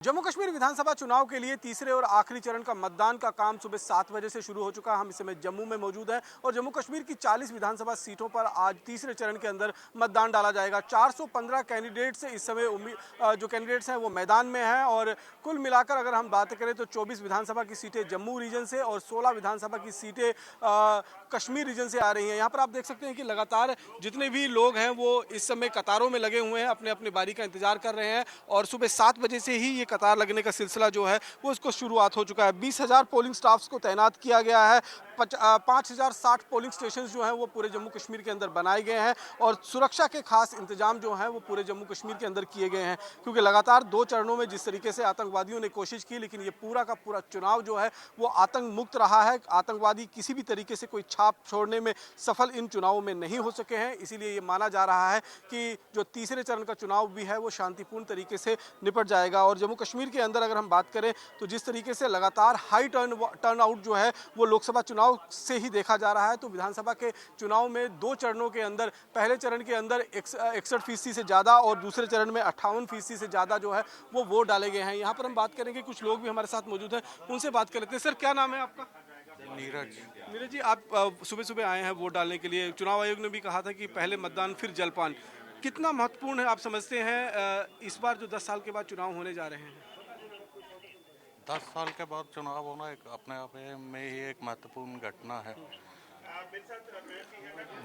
जम्मू कश्मीर विधानसभा चुनाव के लिए तीसरे और आखिरी चरण का मतदान का काम सुबह 7 बजे से शुरू हो चुका है। हम इस समय जम्मू में मौजूद हैं और जम्मू कश्मीर की 40 विधानसभा सीटों पर आज तीसरे चरण के अंदर मतदान डाला जाएगा। 415 कैंडिडेट्स इस समय जो कैंडिडेट्स हैं वो मैदान में हैं और कुल मिलाकर अगर हम बात करें तो 24 विधानसभा की सीटें जम्मू रीजन से और 16 विधानसभा की सीटें कश्मीर रीजन से आ रही हैं। यहाँ पर आप देख सकते हैं कि लगातार जितने भी लोग हैं वो इस समय कतारों में लगे हुए हैं, अपने अपने बारी का इंतजार कर रहे हैं और सुबह 7 बजे से ही ये कतार लगने का सिलसिला जो है वो इसको शुरुआत हो चुका है। 20,000 पोलिंग स्टाफ्स को तैनात किया गया है। 5,060 पोलिंग स्टेशन जो हैं वो पूरे जम्मू कश्मीर के अंदर बनाए गए हैं और सुरक्षा के खास इंतजाम जो हैं वो पूरे जम्मू कश्मीर के अंदर किए गए हैं, क्योंकि लगातार 2 चरणों में जिस तरीके से आतंकवादियों ने कोशिश की, लेकिन ये पूरा का पूरा चुनाव जो है वो आतंक मुक्त रहा है। आतंकवादी किसी भी तरीके से कोई छाप छोड़ने में सफल इन चुनावों में नहीं हो सके हैं। इसीलिए ये माना जा रहा है कि जो तीसरे चरण का चुनाव भी है वो शांतिपूर्ण तरीके से निपट जाएगा। और जम्मू कश्मीर के अंदर अगर हम बात करें तो जिस तरीके से लगातार हाई टर्न आउट जो है वो लोकसभा चुनाव से ही देखा जा रहा है, तो विधानसभा के चुनाव में 2 चरणों के अंदर पहले चरण के अंदर 61% से ज़्यादा और दूसरे चरण में 58% से ज़्यादा जो है वो वोट डाले गए हैं। यहाँ पर हम बात करेंगे, कुछ लोग भी हमारे साथ मौजूद हैं, उनसे बात कर लेते हैं। सर, क्या नाम है आपका? नीरज जी, आप सुबह सुबह आए हैं वोट डालने के लिए। चुनाव आयोग ने भी कहा था कि पहले मतदान फिर जलपान, कितना महत्वपूर्ण है आप समझते हैं इस बार जो 10 साल के बाद चुनाव होने जा रहे हैं? 10 साल के बाद चुनाव होना एक अपने आप में ही एक महत्वपूर्ण घटना है।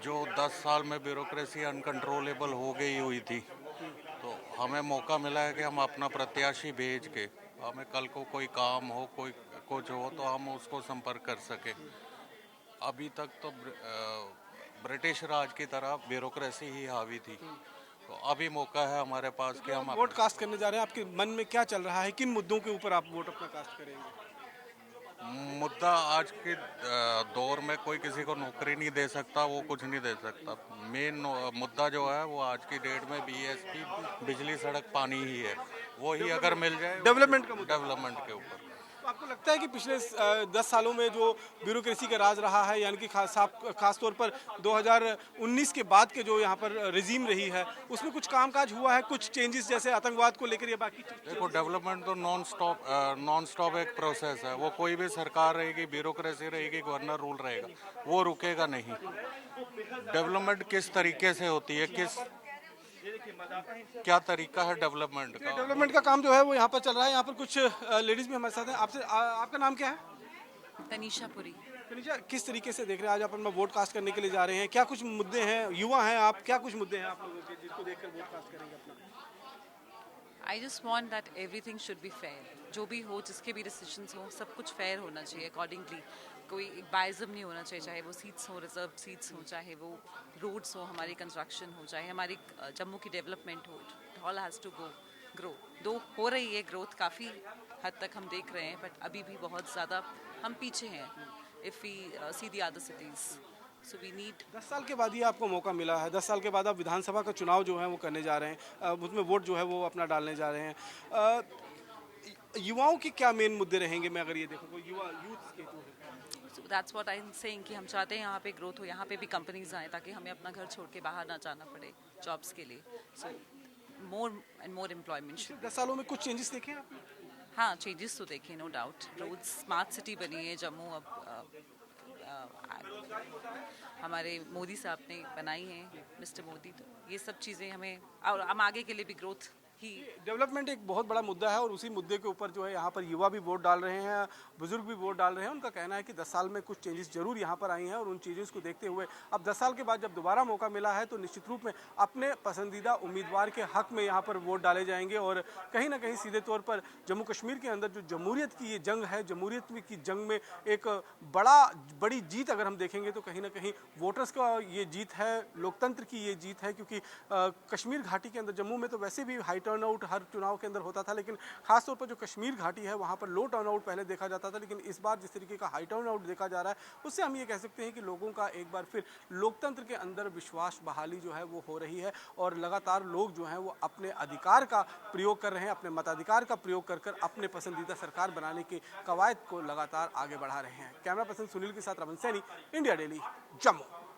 जो 10 साल में ब्यूरोक्रेसी अनकंट्रोलेबल हो गई हुई थी, तो हमें मौका मिला है कि हम अपना प्रत्याशी भेज के, हमें कल को कोई काम हो, कोई कुछ हो, तो हम उसको संपर्क कर सके। अभी तक तो ब्रिटिश राज की तरह ब्यूरोक्रेसी ही हावी थी, तो अभी मौका है हमारे पास कि हम वोट कास्ट करने जा रहे हैं। आपके मन में क्या चल रहा है, किन मुद्दों के ऊपर आप वोट अपना कास्ट करेंगे? मुद्दा आज के दौर में कोई किसी को नौकरी नहीं दे सकता, वो कुछ नहीं दे सकता। मेन मुद्दा जो है वो आज की डेट में बीएसपी, बिजली सड़क पानी ही है। वो ही अगर मिल जाए, डेवलपमेंट का मुद्दा, डेवलपमेंट के ऊपर। तो आपको लगता है कि पिछले 10 सालों में जो ब्यूरोक्रेसी का राज रहा है, यानी कि खास तौर पर 2019 के बाद के जो यहाँ पर रिजीम रही है, उसमें कुछ कामकाज हुआ है, कुछ चेंजेस जैसे आतंकवाद को लेकर या बाकी? देखो, डेवलपमेंट तो नॉन स्टॉप एक प्रोसेस है। वो कोई भी सरकार रहेगी, ब्यूरोक्रेसी रहेगी, गवर्नर रूल रहेगा, वो रुकेगा नहीं। डेवलपमेंट किस तरीके से होती है, क्या तरीका है डेवलपमेंट का? डेवलपमेंट का काम जो है वो यहाँ पर चल रहा है। यहाँ पर कुछ लेडीज भी हमारे साथ हैं। आपसे आपका नाम क्या है? तनीषा पुरी। तनीषा, किस तरीके से देख रहे हैं आज अपन वोट कास्ट करने के लिए जा रहे हैं? क्या कुछ मुद्दे हैं, युवा हैं आप, क्या कुछ मुद्दे हैं आप लोगों के जिसको देखकर वोट कास्ट करेंगे अपना? I just want that everything should be fair. जो भी हो, जिसके भी डिसीजंस हो, सब कुछ फेयर होना चाहिए अकॉर्डिंगली। कोई बाइज़म नहीं होना चाहिए, चाहे वो सीट्स हो, रिजर्व सीट्स हो, चाहे वो रोड्स हो, हमारी कंस्ट्रक्शन हो, चाहे हमारी जम्मू की डेवलपमेंट हो। All has to grow. दो हो रही है ग्रोथ, काफ़ी हद तक हम देख रहे हैं, बट अभी भी बहुत ज़्यादा हम पीछे हैं if we see the other cities. So we need. 10 साल के बाद ही आपको मौका मिला है। 10 साल के बाद आप विधानसभा का चुनाव जो है वो करने जा रहे हैं, उसमें वोट जो है वो अपना डालने जा रहे हैं। युवाओं के क्या मेन मुद्दे रहेंगे? मैं अगर ये देखूँ तो यूथ के जो है, that's what I am saying कि हम चाहते हैं यहाँ पे ग्रोथ हो, यहाँ पे भी कंपनीज आए, ताकि हमें अपना घर छोड़ के बाहर ना जाना पड़े जॉब्स के लिए। सो मोर एंड मोर एम्प्लॉयमेंट। 10 सालों में कुछ चेंजेस देखे हैं आपने? हाँ, चेंजेस तो देखे, no doubt. Roads, smart city बनी है जम्मू, अब हमारे मोदी साहब ने बनाई है, मिस्टर मोदी। तो ये सब चीज़ें हमें, और हम आगे के लिए भी ग्रोथ ही। डेवलपमेंट एक बहुत बड़ा मुद्दा है और उसी मुद्दे के ऊपर जो है यहाँ पर युवा भी वोट डाल रहे हैं, बुजुर्ग भी वोट डाल रहे हैं। उनका कहना है कि 10 साल में कुछ चेंजेस जरूर यहाँ पर आई हैं और उन चेंजेस को देखते हुए अब 10 साल के बाद जब दोबारा मौका मिला है तो निश्चित रूप में अपने पसंदीदा उम्मीदवार के हक में यहाँ पर वोट डाले जाएंगे। और कहीं ना कहीं सीधे तौर पर जम्मू कश्मीर के अंदर जो जमहूरियत की ये जंग है, जमहूरियत की जंग में एक बड़ी जीत अगर हम देखेंगे तो कहीं ना कहीं वोटर्स का ये जीत है, लोकतंत्र की ये जीत है। क्योंकि कश्मीर घाटी के अंदर, जम्मू में तो वैसे भी हाई टर्नआउट हर चुनाव के अंदर होता था, लेकिन खासतौर पर जो कश्मीर घाटी है वहाँ पर लो टर्नआउट पहले देखा जाता था, लेकिन इस बार जिस तरीके का हाई टर्नआउट देखा जा रहा है उससे हम ये कह सकते हैं कि लोगों का एक बार फिर लोकतंत्र के अंदर विश्वास बहाली जो है वो हो रही है और लगातार लोग जो हैं वो अपने अधिकार का प्रयोग कर रहे हैं, अपने मताधिकार का प्रयोग कर कर अपने पसंदीदा सरकार बनाने के कवायद को लगातार आगे बढ़ा रहे हैं। कैमरा पर्सन सुनील के साथ रमन सैनी, इंडिया डेली, जम्मू।